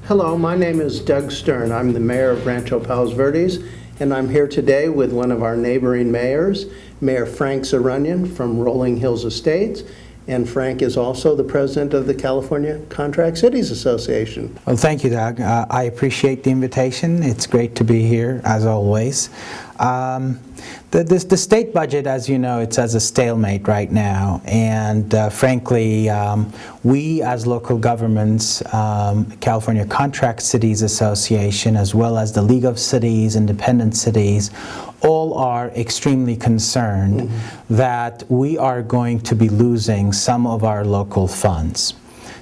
Hello, my name is Doug Stern. I'm the mayor of Rancho Palos Verdes, and I'm here today with one of our neighboring mayors, Mayor Frank Zarunian from Rolling Hills Estates. And Frank is also the president of the California Contract Cities Association. Well, thank you, Doug. I appreciate the invitation. It's great to be here, as always. The state budget, as you know, it's as a stalemate right now. And frankly, we as local governments, California Contract Cities Association, as well as the League of Cities, Independent Cities, all are extremely concerned that we are going to be losing some of our local funds.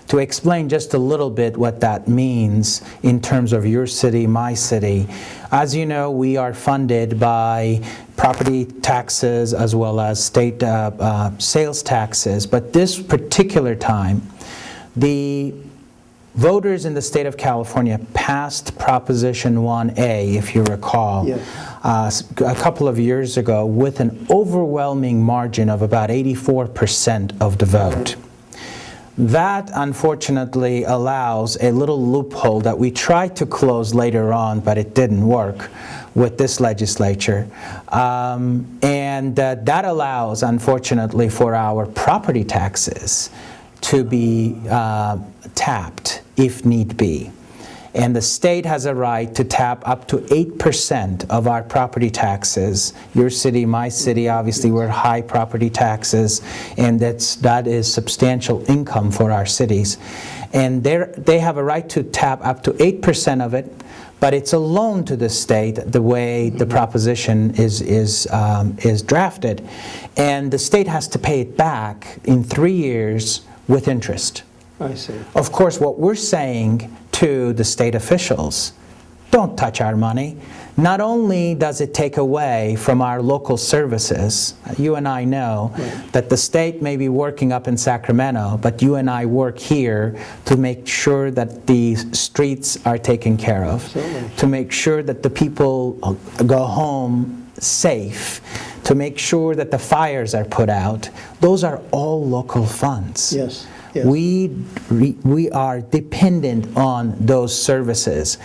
To explain just a little bit what that means in terms of your city, my city, as you know, we are funded by property taxes as well as state sales taxes. But this particular time, the voters in the state of California passed Proposition 1A, if you recall, a couple of years ago with an overwhelming margin of about 84% of the vote. That, unfortunately, allows a little loophole that we tried to close later on, but it didn't work with this legislature. That allows, unfortunately, for our property taxes to be tapped if need be. And the state has a right to tap up to 8% of our property taxes. Your city, my city, obviously we're high property taxes, and that is substantial income for our cities. And they have a right to tap up to 8% of it, but it's a loan to the state the way the proposition is drafted. And the state has to pay it back in 3 years with interest. I see. Of course, what we're saying to the state officials, don't touch our money. Not only does it take away from our local services, you and I know that the state may be working up in Sacramento, but you and I work here to make sure that the streets are taken care of, to make sure that the people go home safe, to make sure that the fires are put out. Those are all local funds. Yes. Yes. We are dependent on those services,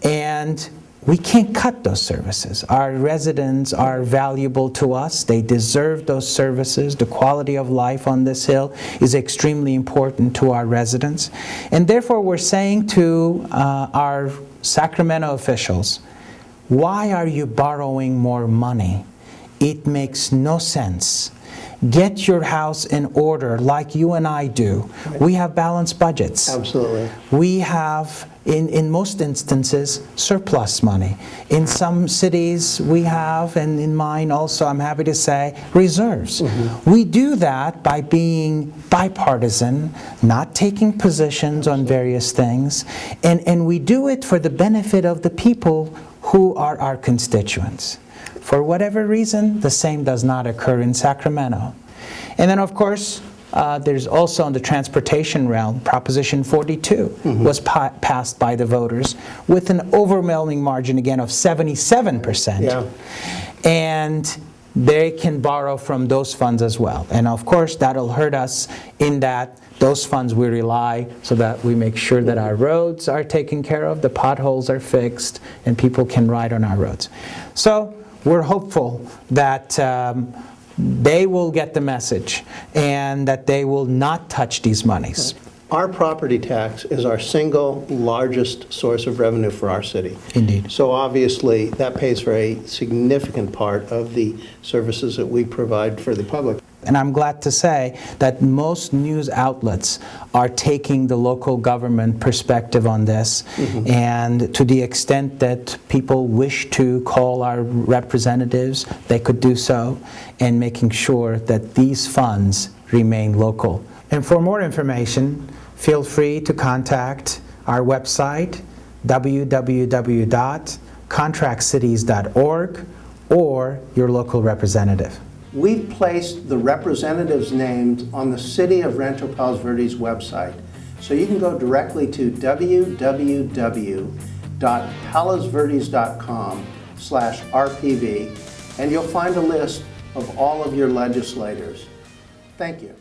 and we can't cut those services. Our residents are valuable to us. They deserve those services. The quality of life on this hill is extremely important to our residents. And therefore, we're saying to our Sacramento officials, why are you borrowing more money? It makes no sense. Get your house in order like you and I do. Right. We have balanced budgets. Absolutely. We have, in most instances, surplus money. In some cities we have, and in mine also, I'm happy to say, reserves. We do that by being bipartisan, not taking positions on various things, and we do it for the benefit of the people who are our constituents. For whatever reason, the same does not occur in Sacramento. And then, of course, there's also in the transportation realm, Proposition 42 was passed by the voters with an overwhelming margin, again, of 77%. Yeah. And they can borrow from those funds as well. And, of course, that'll hurt us in that those funds we rely so that we make sure that our roads are taken care of, the potholes are fixed, and people can ride on our roads. So we're hopeful that they will get the message and that they will not touch these monies. Our property tax is our single largest source of revenue for our city. Indeed. So obviously that pays for a significant part of the services that we provide for the public. And I'm glad to say that most news outlets are taking the local government perspective on this. And to the extent that people wish to call our representatives, they could do so, and making sure that these funds remain local. And for more information, feel free to contact our website, www.contractcities.org, or your local representative. We've placed the representatives' names on the City of Rancho Palos Verdes website. So you can go directly to www.palosverdes.com/RPV, and you'll find a list of all of your legislators. Thank you.